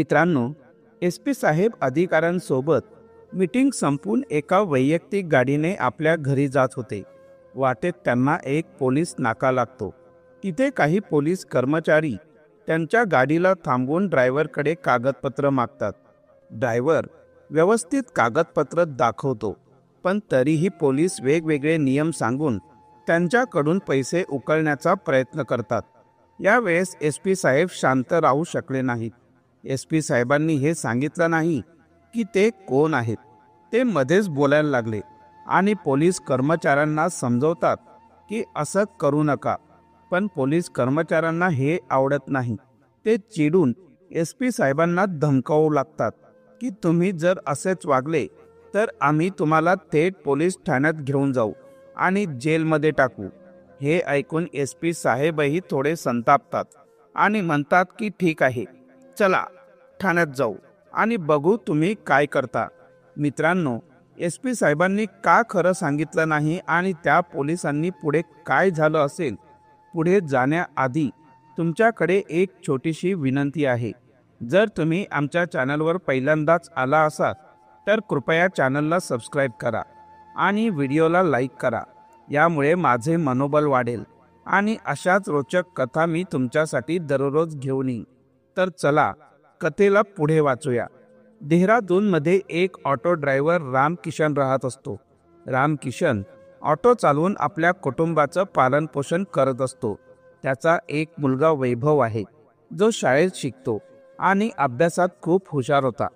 मित्रांनो, SP साहेब अधिकाऱ्यांसोबत meeting संपून एका वैयक्तिक गाडीने आपल्या घरी जात होते. वाटेत त्यांना एक पोलीस नाका लागतो. तिथे काही पोलीस कर्मचारी त्यांच्या गाडीला थांबवून ड्रायव्हरकडे कागदपत्र मागतात. ड्रायव्हर व्यवस्थित कागदपत्र दाखवतो, पण तरीही पोलीस वेगवेगळे नियम सांगून त्यांच्याकडून पैसे उकळण्याचा प्रयत्न करतात. यावेळेस SP साहेब शांत राहू शकले नाहीत. SP साहेबांनी हे सांगितलं नाही की ते कोण आहेत. ते मध्येच बोलायला लागले आणि पोलीस कर्मचाऱ्यांना समजवतात की असं करू नका. पण पोलीस कर्मचाऱ्यांना हे आवडत नाही. ते चिडून SP साहेबांना धमकावू लागतात की तुम्ही जर असेच वागले तर आम्ही तुम्हाला थेट पोलीस ठाण्यात घेऊन जाऊ आणि जेलमध्ये टाकू. हे ऐकून SP साहेबही थोडे संतापतात आणि म्हणतात की ठीक आहे, चला ठाण्यात जाऊ आणि बघू तुम्ही काय करता. मित्रांनो, SP साहेबांनी का खरं सांगितलं नाही आणि त्या पोलिसांनी पुढे काय झालं असेल, पुढे जाण्याआधी तुमच्याकडे एक छोटीशी विनंती आहे. जर तुम्ही आमच्या चॅनलवर पहिल्यांदाच आला असाल तर कृपया चॅनलला सबस्क्राईब करा आणि व्हिडिओला लाईक करा. यामुळे माझे मनोबल वाढेल आणि अशाच रोचक कथा मी तुमच्यासाठी दररोज घेऊन येईन. तर चला कथेला पुढे वाचूया. देहरादूनमध्ये एक ऑटो ड्रायव्हर रामकिशन राहत असतो. रामकिशन ऑटो चालवून आपल्या कुटुंबाचं पालनपोषण करत असतो. त्याचा एक मुलगा वैभव आहे, जो शाळेत शिकतो आणि अभ्यासात खूप हुशार होता.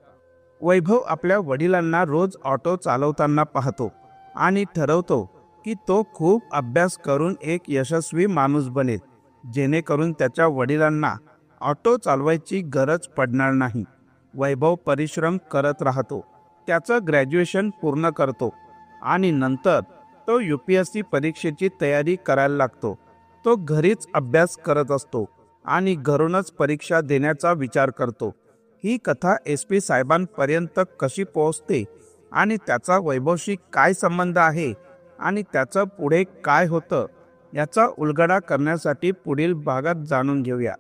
वैभव आपल्या वडिलांना रोज ऑटो चालवताना पाहतो आणि ठरवतो की तो खूप अभ्यास करून एक यशस्वी माणूस बनेल, जेणेकरून त्याच्या वडिलांना ऑटो चालवायची गरज पडणार नाही. वैभव परिश्रम करत राहतो, त्याचं ग्रॅज्युएशन पूर्ण करतो आणि नंतर तो UPSC परीक्षेची तयारी करायला लागतो. तो घरीच अभ्यास करत असतो आणि घरूनच परीक्षा देण्याचा विचार करतो. ही कथा SP साहेबांपर्यंत कशी पोहोचते आणि त्याचा वैभवशी काय संबंध आहे आणि त्याचं पुढे काय होतं, याचा उलगडा करण्यासाठी पुढील भागात जाणून घेऊया.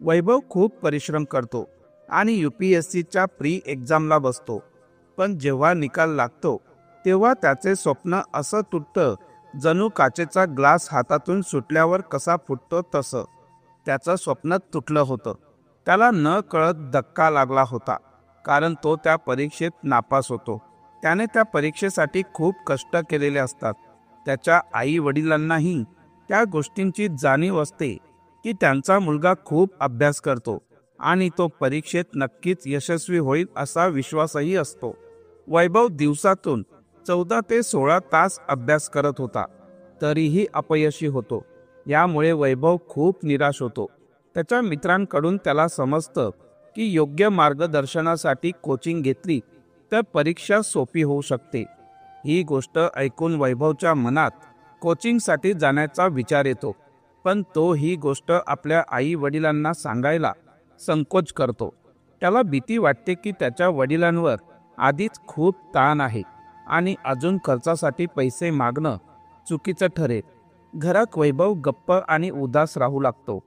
वैभव खूप परिश्रम करतो आणि UPSCच्या प्री एक्झामला बसतो. पण जेव्हा निकाल लागतो तेव्हा त्याचे स्वप्न असं तुटतं, जणू काचेचा ग्लास हातातून सुटल्यावर कसा फुटतो तसं. त्याचं स्वप्न तुटलं होतं. त्याला न कळत धक्का लागला होता, कारण तो त्या परीक्षेत नापास होतो. त्याने त्या परीक्षेसाठी खूप कष्ट केलेले असतात. त्याच्या आई वडिलांनाही त्या गोष्टींची जाणीव असते की त्यांचा मुलगा खूप अभ्यास करतो आणि तो परीक्षेत नक्कीच यशस्वी होईल असा विश्वासही असतो. वैभव दिवसातून 14 ते 16 तास अभ्यास करत होता, तरीही अपयशी होतो. यामुळे वैभव खूप निराश होतो. त्याच्या मित्रांकडून त्याला समजतं की योग्य मार्गदर्शनासाठी कोचिंग घेतली तर परीक्षा सोपी होऊ शकते. ही गोष्ट ऐकून वैभवच्या मनात कोचिंगसाठी जाण्याचा विचार येतो, पण तो ही गोष्ट आपल्या आई वडिलांना सांगायला संकोच करतो. त्याला भीती वाटते की त्याच्या वडिलांवर आधीच खूप ताण आहे आणि अजून खर्चासाठी पैसे मागणं चुकीचं ठरेल. घरात वैभव गप्प आणि उदास राहू लागतो.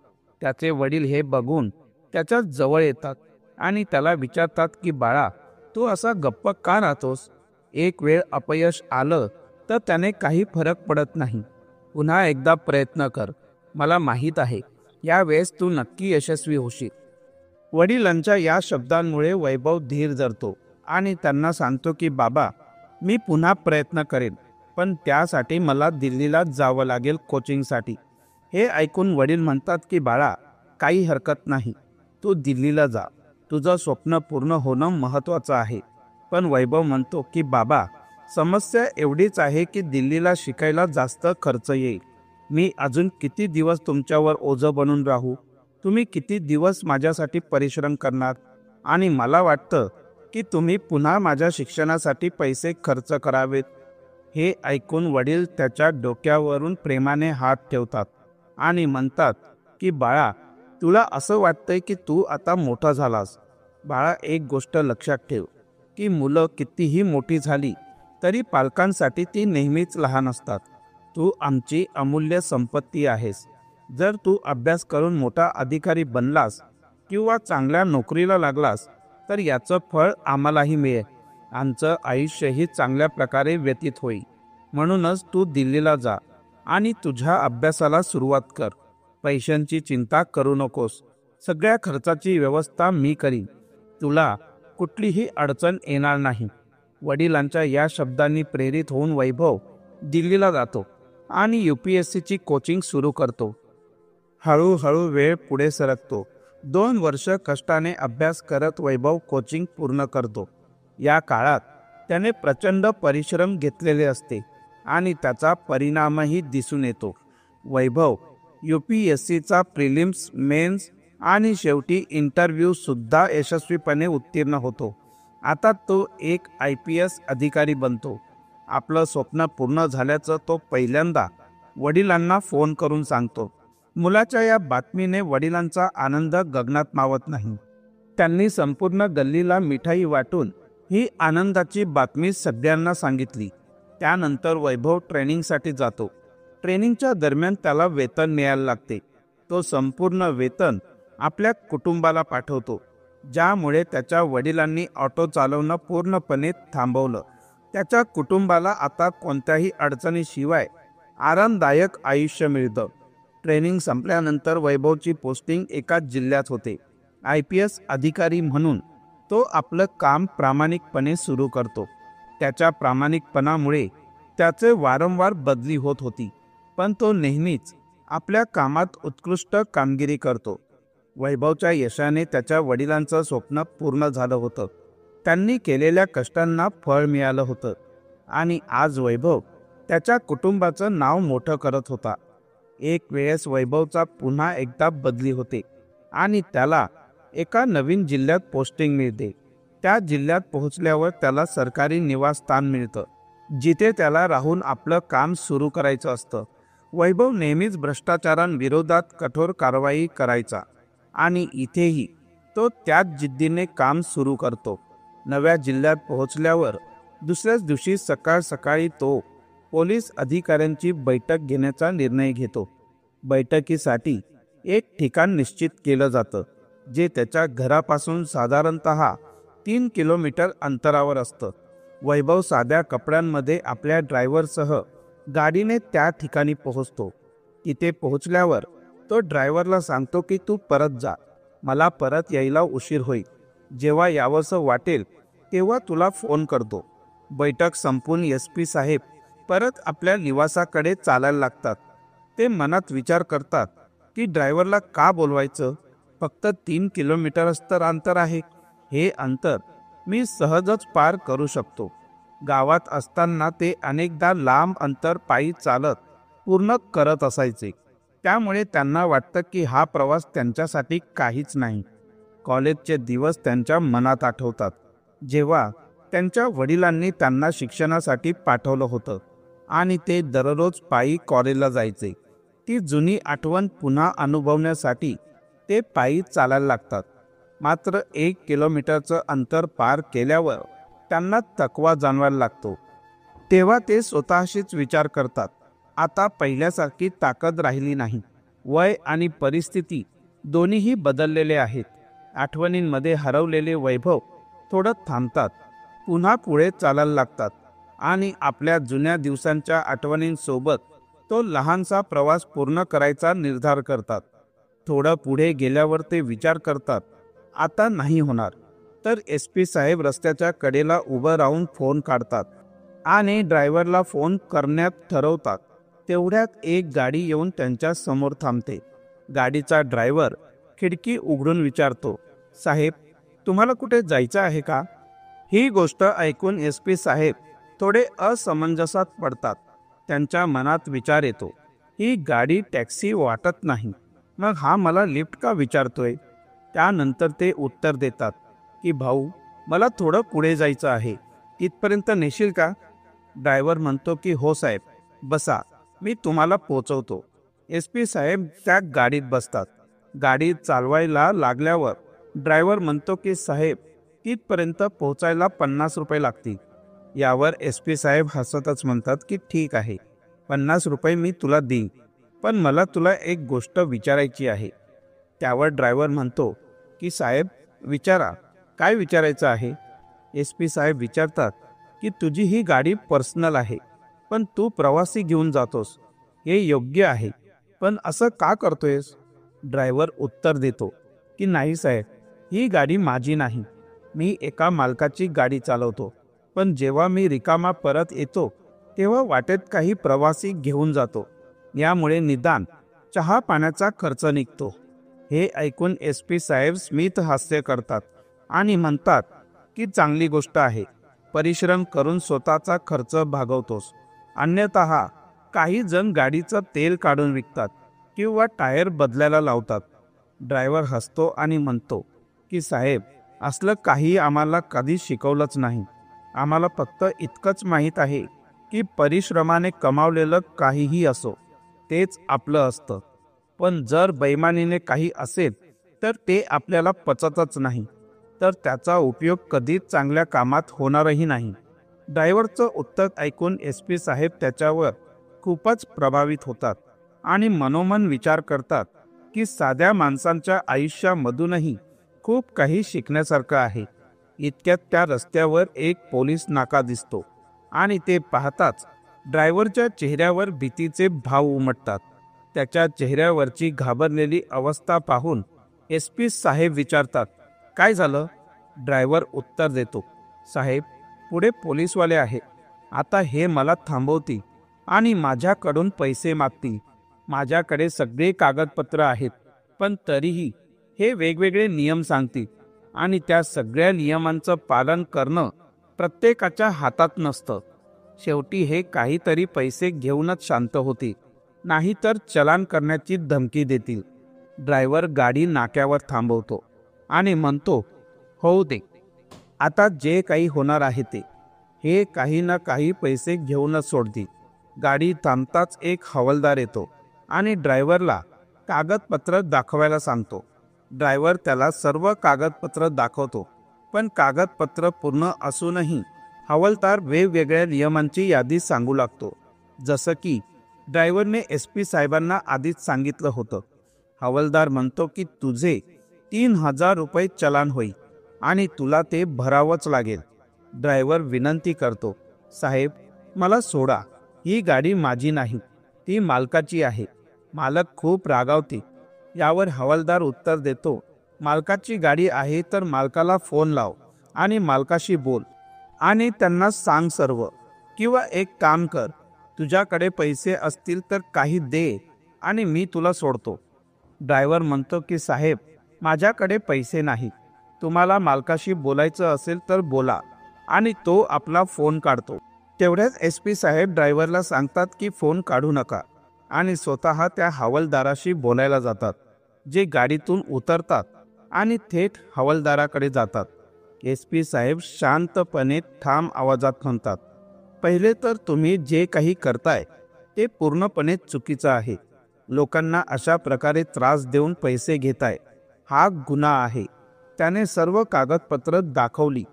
त्याचे वडील हे बघून त्याच्या जवळ येतात आणि त्याला विचारतात की बाळा, तू असा गप्प का राहतोस? एक वेळ अपयश आलं तर त्याने काही फरक पडत नाही. पुन्हा एकदा प्रयत्न कर. मला माहीत आहे यावेळेस तू नक्की यशस्वी होशील. वडिलांच्या या शब्दांमुळे वैभव धीर धरतो आणि त्यांना सांगतो की बाबा, मी पुन्हा प्रयत्न करेन, पण त्यासाठी मला दिल्लीला जावं लागेल कोचिंगसाठी. हे ऐकून वडील म्हणतात की बाळा, काही हरकत नाही, तू दिल्लीला जा. तुझं स्वप्न पूर्ण होणं महत्त्वाचं आहे. पण वैभव म्हणतो की बाबा, समस्या एवढीच आहे की दिल्लीला शिकायला जास्त खर्च येईल. मी अजून किती दिवस तुमच्यावर ओझं बनून राहू? तुम्ही किती दिवस माझ्यासाठी परिश्रम करणार? आणि मला वाटतं की तुम्ही पुन्हा माझ्या शिक्षणासाठी पैसे खर्च करावेत. हे ऐकून वडील त्याच्या डोक्यावरून प्रेमाने हात ठेवतात आणि म्हणतात की बाळा, तुला असं वाटतंय की तू आता मोठा झालास. बाळा, एक गोष्ट लक्षात ठेव की मुलं कितीही मोठी झाली तरी पालकांसाठी ती नेहमीच लहान असतात. तू आमची अमूल्य संपत्ती आहेस. जर तू अभ्यास करून मोठा अधिकारी बनलास किंवा चांगल्या नोकरीला लागलास तर याचं फळ आम्हालाही मिळेल. आमचं आयुष्यही चांगल्या प्रकारे व्यतीत होईल. म्हणूनच तू दिल्लीला जा आणि तुझ्या अभ्यासाला सुरुवात कर. पैशांची चिंता करू नकोस. सगळ्या खर्चाची व्यवस्था मी करीन. तुला कुठलीही अडचण येणार नाही. वडिलांच्या या शब्दांनी प्रेरित होऊन वैभव दिल्लीला जातो आणि UPSCची कोचिंग सुरू करतो. हळूहळू वेळ पुढे सरकतो. 2 वर्ष कष्टाने अभ्यास करत वैभव कोचिंग पूर्ण करतो. या काळात त्याने प्रचंड परिश्रम घेतलेले असते आणि त्याचा परिणामही दिसून येतो. वैभव UPSCचा प्रिलिम्स, मेन्स आणि शेवटी इंटरव्ह्यू सुद्धा यशस्वीपणे उत्तीर्ण होतो. आता तो एक IPS अधिकारी बनतो. आपलं स्वप्न पूर्ण झाल्याचं तो पहिल्यांदा वडिलांना फोन करून सांगतो. मुलाच्या या बातमीने वडिलांचा आनंद गगनात मावत नाही. त्यांनी संपूर्ण गल्लीला मिठाई वाटून ही आनंदाची बातमी सगळ्यांना सांगितली. त्यानंतर वैभव ट्रेनिंगसाठी जातो. ट्रेनिंगच्या दरम्यान त्याला वेतन मिळायला लागते. तो संपूर्ण वेतन आपल्या कुटुंबाला पाठवतो, ज्यामुळे त्याच्या वडिलांनी ऑटो चालवणं पूर्णपणे थांबवलं. त्याच्या कुटुंबाला आता कोणत्याही अडचणीशिवाय आरामदायक आयुष्य मिळतं. ट्रेनिंग संपल्यानंतर वैभवची पोस्टिंग एकाच जिल्ह्यात होते. IPS अधिकारी म्हणून तो आपलं काम प्रामाणिकपणे सुरू करतो. त्याच्या प्रामाणिकपणामुळे त्याचे वारंवार बदली होत होती, पण तो नेहमीच आपल्या कामात उत्कृष्ट कामगिरी करतो. वैभवच्या यशाने त्याच्या वडिलांचं स्वप्न पूर्ण झालं होतं. त्यांनी केलेल्या कष्टांना फळ मिळालं होतं आणि आज वैभव त्याच्या कुटुंबाचं नाव मोठं करत होता. एक वेळेस वैभवचा पुन्हा एकदा बदली होते आणि त्याला एका नवीन जिल्ह्यात पोस्टिंग मिळते. त्या जिल्ह्यात पोहोचल्यावर त्याला सरकारी निवासस्थान मिळतं, जिथे त्याला राहून आपलं काम सुरू करायचं असतं. वैभव नेहमीच भ्रष्टाचारांविरोधात कठोर कारवाई करायचा आणि इथेही तो त्याच जिद्दीने काम सुरू करतो. नव्या जिल्ह्यात पोहोचल्यावर दुसऱ्याच दिवशी सकाळ सकाळी तो पोलीस अधिकाऱ्यांची बैठक घेण्याचा निर्णय घेतो. बैठकीसाठी एक ठिकाण निश्चित केलं जातं, जे त्याच्या घरापासून साधारणतः 3 किलोमीटर अंतरावर असतं. वैभव साध्या कपड्यांमध्ये आपल्या ड्रायव्हरसह गाडीने त्या ठिकाणी पोहोचतो. तिथे पोहोचल्यावर तो ड्रायव्हरला सांगतो की तू परत जा, मला परत यायला उशीर होईल. जेव्हा यावंसं वाटेल तेव्हा तुला फोन करतो. बैठक संपून SP साहेब परत आपल्या निवासाकडे चालायला लागतात. ते मनात विचार करतात की ड्रायव्हरला का बोलवायचं, फक्त 3 किलोमीटरच तर अंतर आहे. हे अंतर मी सहजच पार करू शकतो. गावात असताना ते अनेकदा लांब अंतर पायी चालत पूर्ण करत असायचे. त्यामुळे त्यांना वाटतं की हा प्रवास त्यांच्यासाठी काहीच नाही. कॉलेजचे दिवस त्यांच्या मनात आठवतात, जेव्हा त्यांच्या वडिलांनी त्यांना शिक्षणासाठी पाठवलं होतं आणि ते दररोज पायी कॉलेजला जायचे. ती जुनी आठवण पुन्हा अनुभवण्यासाठी ते पायी चालायला लागतात. मात्र 1 किलोमीटरचं अंतर पार केल्यावर त्यांना थकवा जाणवायला लागतो. तेव्हा ते स्वतःशीच विचार करतात, आता पहिल्यासारखी ताकद राहिली नाही. वय आणि परिस्थिती दोन्हीही बदललेले आहेत. आठवणींमध्ये हरवलेले वैभव थोडं थांबतात, पुन्हा पुढे चालायला लागतात आणि आपल्या जुन्या दिवसांच्या आठवणींसोबत तो लहानसा प्रवास पूर्ण करायचा निर्धार करतात. थोडं पुढे गेल्यावर ते विचार करतात, आता नाही होणार. तर SP साहेब रस्त्याच्या कडेला उभं राहून फोन काढतात आणि ड्रायव्हरला फोन करण्यात ठरवतात. तेवढ्यात एक गाडी येऊन त्यांच्या समोर थांबते. गाडीचा ड्रायव्हर खिडकी उघडून विचारतो, साहेब तुम्हाला कुठे जायचं आहे का? ही गोष्ट ऐकून SP साहेब थोडे असमंजसात पडतात. त्यांच्या मनात विचार येतो, ही गाडी टॅक्सी वाटत नाही, मग हा मला लिफ्ट का विचारतोय? त्यानंतर ते उत्तर देतात की भाऊ, मला थोडं पुढे जायचं आहे, इथपर्यंत नेशील का? ड्रायव्हर म्हणतो की हो साहेब, बसा, मी तुम्हाला पोचवतो. SP साहेब त्या गाडीत बसतात. गाडी चालवायला लागल्यावर ड्रायव्हर म्हणतो की साहेब, तिथपर्यंत पोहोचायला 50 रुपये लागतील. यावर SP साहेब हसतच म्हणतात की ठीक आहे, 50 रुपये मी तुला देईन, पण मला तुला एक गोष्ट विचारायची आहे. त्यावर ड्रायव्हर म्हणतो की साहेब विचारा, काय विचारायचं आहे. एस पी साहेब विचारतात की तुझी ही गाडी पर्सनल आहे, पण तू प्रवासी घेऊन जातोस, हे योग्य आहे, पण असं का करतोयस. ड्रायव्हर उत्तर देतो की नाही साहेब, ही गाडी माझी नाही, मी एका मालकाची गाडी चालवतो, पण जेव्हा मी रिकामा परत येतो तेव्हा वाटेत काही प्रवासी घेऊन जातो, यामुळे निदान चहा पाण्याचा खर्च निघतो. हे ऐकून एस पी साहेब स्मित हास्य करतात आणि म्हणतात की चांगली गोष्ट आहे, परिश्रम करून स्वतःचा खर्च भागवतोस. अन्यथा काही जण गाडीचं तेल काढून विकतात किंवा टायर बदलायला लावतात. ड्रायव्हर हसतो आणि म्हणतो की साहेब, असलं काही आम्हाला कधी शिकवलंच नाही. आम्हाला फक्त इतकंच माहीत आहे की परिश्रमाने कमावलेलं काहीही असो तेच आपलं असतं, पण जर बेईमानीने काही असेल तर ते आपल्याला पचतच नाही, तर त्याचा उपयोग कधीच चांगल्या कामात होणारही नाही. ड्रायव्हरचं उत्तर ऐकून एस पी साहेब त्याच्यावर खूपच प्रभावित होतात आणि मनोमन विचार करतात की साध्या माणसांच्या आयुष्यामधूनही खूप काही शिकण्यासारखं आहे. इतक्यात त्या रस्त्यावर एक पोलीस नाका दिसतो आणि ते पाहताच ड्रायव्हरच्या चेहऱ्यावर भीतीचे भाव उमटतात. त्याच्या चेहऱ्यावरची घाबरलेली अवस्था पाहून एस पी साहेब विचारतात, काय झालं. ड्रायव्हर उत्तर देतो, साहेब, पुढे पोलीसवाले आहेत, आता हे मला थांबवतील आणि माझ्याकडून पैसे मागतील. माझ्याकडे सगळे कागदपत्र आहेत, पण तरीही हे वेगवेगळे नियम सांगतील आणि त्या सगळ्या नियमांचं पालन करणं प्रत्येकाच्या हातात नसतं. शेवटी हे काहीतरी पैसे घेऊनच शांत होतील, नाहीतर चलान करण्याची धमकी देतील. ड्रायव्हर गाडी नाक्यावर थांबवतो आणि म्हणतो, होऊ दे, आता जे काही होणार आहे ते, हे काही ना काही पैसे घेऊनच सोडतील. गाडी थांबताच एक हवालदार येतो आणि ड्रायव्हरला कागदपत्र दाखवायला सांगतो. ड्रायव्हर त्याला सर्व कागदपत्र दाखवतो, पण कागदपत्र पूर्ण असूनही हवालदार वेगवेगळ्या नियमांची यादी सांगू लागतो, जसं की ड्रायव्हरने एस पी साहेबांना आधीच सांगितलं होतं. हवालदार म्हणतो की तुझे 3000 रुपये चलान होईल आणि तुला ते भरावंच लागेल. ड्रायव्हर विनंती करतो, साहेब, मला सोडा, ही गाडी माझी नाही, ती मालकाची आहे. मालक खूप रागावते. यावर हवालदार उत्तर देतो, मालकाची गाडी आहे तर मालकाला फोन लाव आणि मालकाशी बोल आणि त्यांना सांग सर्व, किंवा एक काम कर, तुझ्याकडे पैसे असतील तर काही दे आणि मी तुला सोडतो. ड्रायव्हर म्हणतो की साहेब, माझ्याकडे पैसे नाही, तुम्हाला मालकाशी बोलायचं असेल तर बोला, आणि तो आपला फोन काढतो. तेवढ्याच एस पी साहेब ड्रायव्हरला सांगतात की फोन काढू नका आणि स्वतः त्या हवालदाराशी बोलायला जातात, जे गाडीतून उतरतात आणि थेट हवालदाराकडे जातात. एस पी साहेब शांतपणे ठाम आवाजात म्हणतात, पहिले तर तुम्ही जे काही करताय ते पूर्णपणे चुकीचं आहे. लोकांना अशा प्रकारे त्रास देऊन पैसे घेताय, हा गुन्हा आहे. त्याने सर्व कागदपत्र दाखवली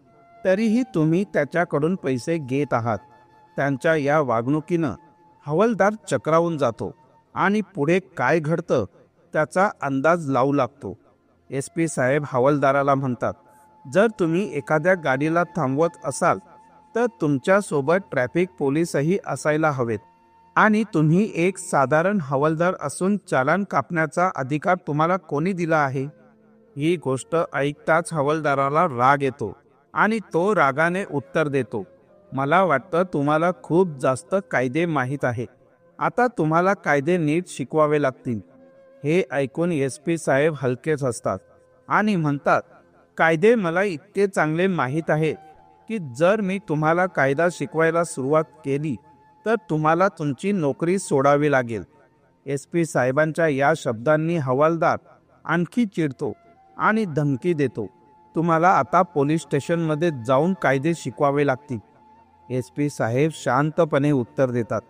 तरीही तुम्ही त्याच्याकडून पैसे घेत आहात. त्यांच्या या वागणुकीनं हवालदार चक्रावून जातो आणि पुढे काय घडतं त्याचा अंदाज लावू लागतो. एस पी साहेब हवालदाराला म्हणतात, जर तुम्ही एखाद्या गाडीला थांबवत असाल तर तुमच्यासोबत ट्रॅफिक पोलीसही असायला हवेत आणि तुम्ही एक साधारण हवालदार असून चालान कापण्याचा अधिकार तुम्हाला कोणी दिला आहे. ही गोष्ट ऐकताच हवालदाराला राग येतो आणि तो रागाने उत्तर देतो, मला वाटतं तुम्हाला खूप जास्त कायदे माहीत आहेत, आता तुम्हाला कायदे नीट शिकवावे लागतील. हे ऐकून एस पी साहेब हलकेच हसतात आणि म्हणतात, कायदे मला इतके चांगले माहीत आहेत की जर मी तुम्हाला कायदा शिकवायला सुरुवात केली तर तुम्हाला तुमची नोकरी सोडावी लागेल. एस पी साहेबांच्या या शब्दांनी हवालदार आणखी चिडतो आणि धमकी देतो, तुम्हाला आता पोलीस स्टेशनमध्ये जाऊन कायदे शिकवावे लागतील. एस पी साहेब शांतपणे उत्तर देतात,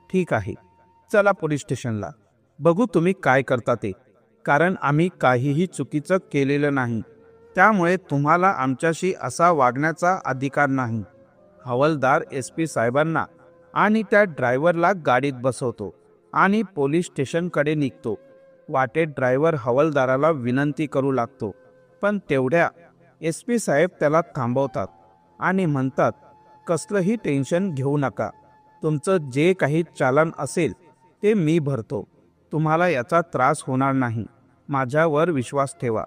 ठीक आहे, चला पोलीस स्टेशनला, बघू तुम्ही काय करता ते, कारण आम्ही काहीही चुकीचं केलेलं नाही, त्यामुळे तुम्हाला आमच्याशी असा वागण्याचा अधिकार नाही. हवालदार एस पी साहेबांना आणि त्या ड्रायव्हरला गाडीत बसवतो आणि पोलीस स्टेशनकडे निघतो. वाटेत ड्रायव्हर हवालदाराला विनंती करू लागतो, पण तेवढ्या एस पी साहेब त्याला थांबवतात आणि म्हणतात, कसलंही टेन्शन घेऊ नका, तुमचं जे काही चालान असेल ते मी भरतो, तुम्हाला याचा त्रास होणार नाही, माझ्यावर विश्वास ठेवा.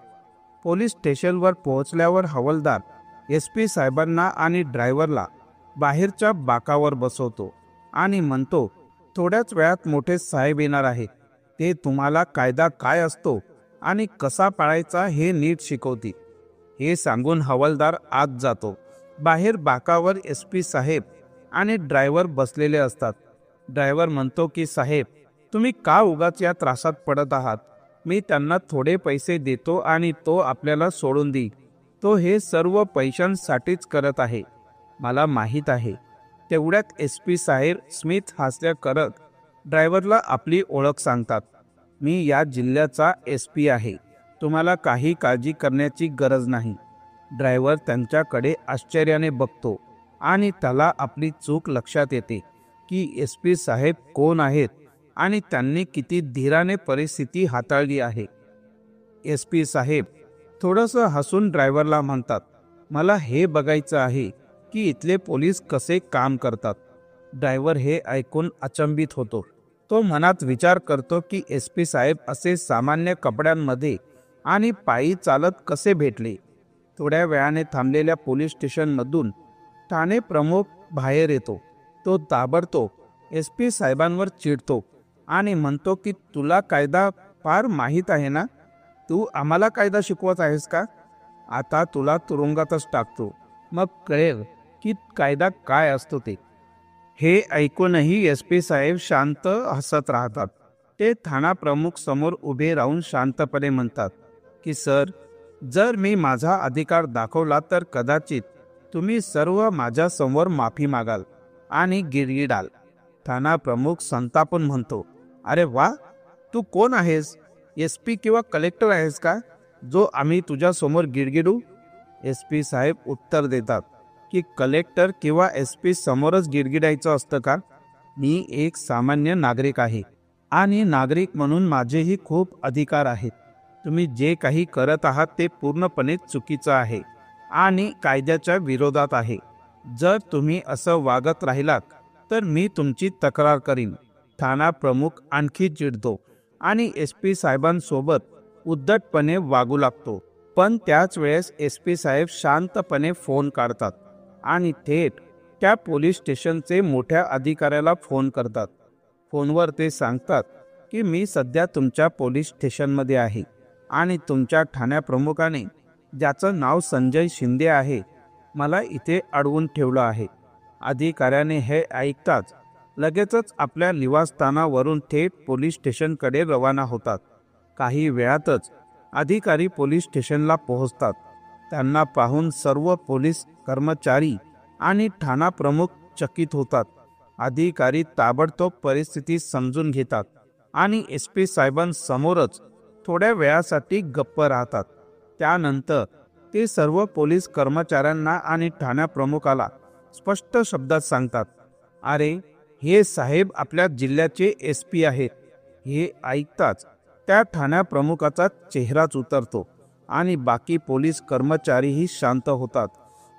पोलीस स्टेशनवर पोहोचल्यावर हवालदार एस पी साहेबांना आणि ड्रायव्हरला बाहेरच्या बाकावर बसवतो आणि म्हणतो, थोड्याच वेळात मोठे साहेब येणार आहेत, ते तुम्हाला कायदा काय असतो आणि कसा पाळायचा हे नीट शिकवतील. हे सांगून हवालदार आत जातो. बाहेर बाकावर एस पी साहेब आणि ड्रायव्हर बसलेले असतात. ड्रायव्हर म्हणतो की, साहेब तुम्ही का उगाच या त्रासात पडत आहात, मी त्यांना थोडे पैसे देतो आणि तो आपल्याला सोडून देईल, तो हे सर्व पैशांसाठीच करत आहे, मला माहीत आहे. तेवढ्यात एस पी साहेब स्मिथ हास्य करत ड्रायव्हरला आपली ओळख सांगतात. मी या जिल्ह्याचा एस पी आहे, तुम्हाला काही काळजी करण्याची गरज नाही. ड्रायव्हर त्यांच्याकडे आश्चर्याने बघतो आणि त्याला आपली चूक लक्षात येते की एस पी साहेब कोण आहेत आणि त्यांनी किती धीराने परिस्थिती हाताळली आहे. एस पी साहेब थोडंसं हसून ड्रायव्हरला म्हणतात, मला हे बघायचं आहे की इथले पोलीस कसे काम करतात. ड्रायव्हर हे ऐकून अचंबित होतो. तो मनात विचार करतो की एस पी साहेब असे सामान्य कपड्यांमध्ये आणि पायी चालत कसे भेटले. थोड्या वेळाने थांबलेल्या पोलीस स्टेशनमधून ठाणे प्रमुख बाहेर येतो. तो ताबडतोब एस पी साहेबांवर चिडतो आणि म्हणतो की, तुला कायदा फार माहीत आहे ना, तू आम्हाला कायदा शिकवत आहेस का, आता तुला तुरुंगातच टाकतो, मग कळेल की कायदा काय असतो ते. हे ऐकूनही एस पी साहेब शांत हसत राहतात. ते ठाणा प्रमुख समोर उभे राहून शांतपणे म्हणतात की, सर जर मी माझा अधिकार दाखवला तर कदाचित तुम्ही सर्व माझ्या समोर माफी मागाल आणि गिरगिडाल. ठाणा प्रमुख संतापून म्हणतो, अरे वा, तू कोण आहेस, एस पी किंवा कलेक्टर आहेस का, जो आम्ही तुझ्या समोर गिरगिडू. एस पी साहेब उत्तर देतात की, कलेक्टर किंवा एस पी समोरच गिरगिडायचं असतं का, मी एक सामान्य नागरिक आहे आणि नागरिक म्हणून माझेही खूप अधिकार आहेत. तुम्ही जे काही करत आहात ते पूर्णपणे चुकीचं आहे आणि कायद्याच्या विरोधात आहे. जर तुम्ही असं वागत राहिलात तर मी तुमची तक्रार करीन. ठाणा प्रमुख आणखी चिडतो आणि एस पी साहेबांसोबत उद्धटपणे वागू लागतो. पण त्याच वेळेस एस पी साहेब शांतपणे फोन काढतात आणि थेट त्या पोलीस स्टेशनचे मोठ्या अधिकाऱ्याला फोन करतात. फोनवर ते सांगतात की, मी सध्या तुमच्या पोलीस स्टेशनमध्ये आहे आणि तुमच्या ठाण्या प्रमुखाने, ज्याचं नाव संजय शिंदे आहे, मला इथे अडवून ठेवलं आहे. अधिकाऱ्याने हे ऐकताच लगेचच आपल्या निवासस्थानावरून थेट पोलीस स्टेशनकडे रवाना होतात. काही वेळातच अधिकारी पोलीस स्टेशनला पोहोचतात. त्यांना पाहून सर्व पोलीस कर्मचारी आणि ठाणा प्रमुख चकित होतात. अधिकारी ताबडतोब परिस्थिती समजून घेतात आणि एस पी साहेबांसमोरच थोड्या वेळासाठी गप्प राहतात. त्यानंतर ते सर्व पोलीस कर्मचाऱ्यांना आणि ठाण्या प्रमुखाला स्पष्ट शब्दात सांगतात, अरे हे साहेब आपल्या जिल्ह्याचे एस पी आहेत. हे ऐकताच त्या ठाण्या प्रमुखाचा चेहराच उतरतो आणि बाकी पोलीस कर्मचारीही शांत होतात.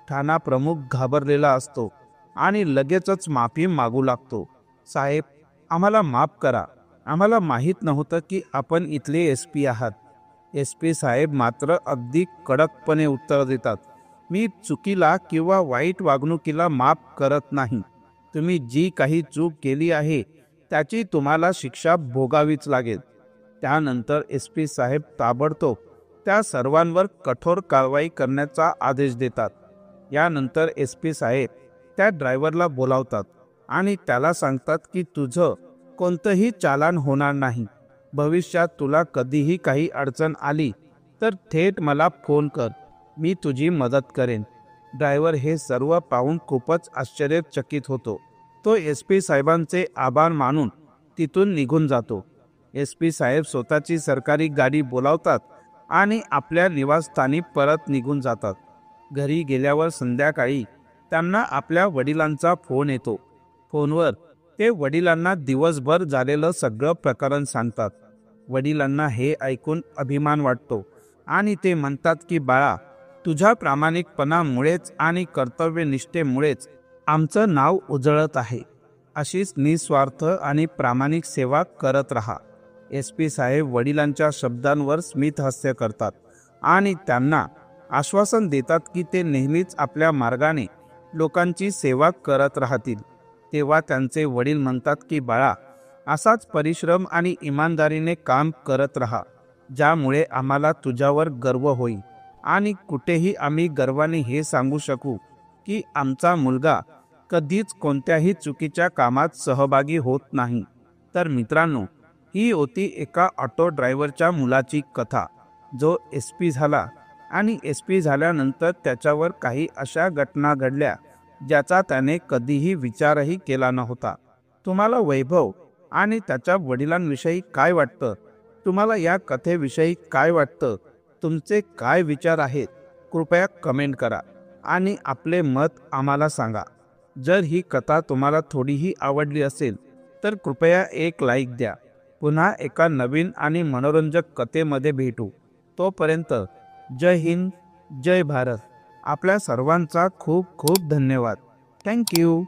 ठाणा प्रमुख घाबरलेला असतो आणि लगेचच माफी मागू लागतो. साहेब आम्हाला माफ करा, आम्हाला माहीत नव्हतं की आपण इथले एस पी आहात. एस पी साहेब मात्र अगदी कडकपणे उत्तर देतात, मी चुकीला किंवा वाईट वागणुकीला माफ करत नाही. तुम्ही जी काही चूक केली आहे त्याची तुम्हाला शिक्षा भोगावीच लागेल. त्यानंतर एस पी साहेब ताबडतोब त्या सर्वांवर कठोर कारवाई करण्याचा आदेश देतात. यानंतर एस पी साहेब त्या ड्रायव्हरला बोलावतात आणि त्याला सांगतात की, तुझं कोणतंही चालान होणार नाही. भविष्यात तुला कधीही काही अडचण आली तर थेट मला फोन कर, मी तुझी मदत करेन. ड्रायव्हर हे सर्व पाहून खूपच आश्चर्यचकित होतो. तो एस पी साहेबांचे आभार मानून तिथून निघून जातो. एस पी साहेब स्वतःची सरकारी गाडी बोलावतात आणि आपल्या निवासस्थानी परत निघून जातात. घरी गेल्यावर संध्याकाळी त्यांना आपल्या वडिलांचा फोन येतो. फोनवर ते वडिलांना दिवसभर झालेलं सगळं प्रकरण सांगतात. वडिलांना हे ऐकून अभिमान वाटतो आणि ते म्हणतात की बाळा, तुझ्या प्रामाणिकपणामुळेच आणि कर्तव्यनिष्ठेमुळेच आमचं नाव उजळत आहे. अशीच निस्वार्थ आणि प्रामाणिक सेवा करत राहा. SP साहेब वडिलांच्या शब्दांवर स्मितहास्य करतात आणि त्यांना आश्वासन देतात की ते नेहमीच आपल्या मार्गाने लोकांची सेवा करत राहतील. तेव्हा त्यांचे वडील म्हणतात की बाळा, असाच परिश्रम आणि इमानदारीने काम करत राहा, ज्यामुळे आम्हाला तुझ्यावर गर्व होईल आणि कुठेही आम्ही गर्वाने हे सांगू शकू की आमचा मुलगा कधीच कोणत्याही चुकीच्या कामात सहभागी होत नाही. तर मित्रांनो, ही होती एका ऑटो ड्रायव्हरच्या मुलाची कथा, जो SP झाला आणि SP झाल्यानंतर त्याच्यावर काही अशा घटना घडल्या ज्याचा त्याने कधीही विचारही केला नव्हता. तुम्हाला वैभव आणि त्याच्या वडिलांविषयी काय वाटतं? तुम्हाला या कथेविषयी काय वाटतं? तुमचे काय विचार आहेत? कृपया कमेंट करा आणि आपले मत आम्हाला सांगा. जर ही कथा तुम्हाला थोडीही आवडली असेल तर कृपया एक लाईक द्या. पुन्हा एका नवीन आणि मनोरंजक कथेमध्ये भेटू. तोपर्यंत जय हिंद, जय भारत. आपल्या सर्वांचा खूप खूप धन्यवाद. थँक्यू.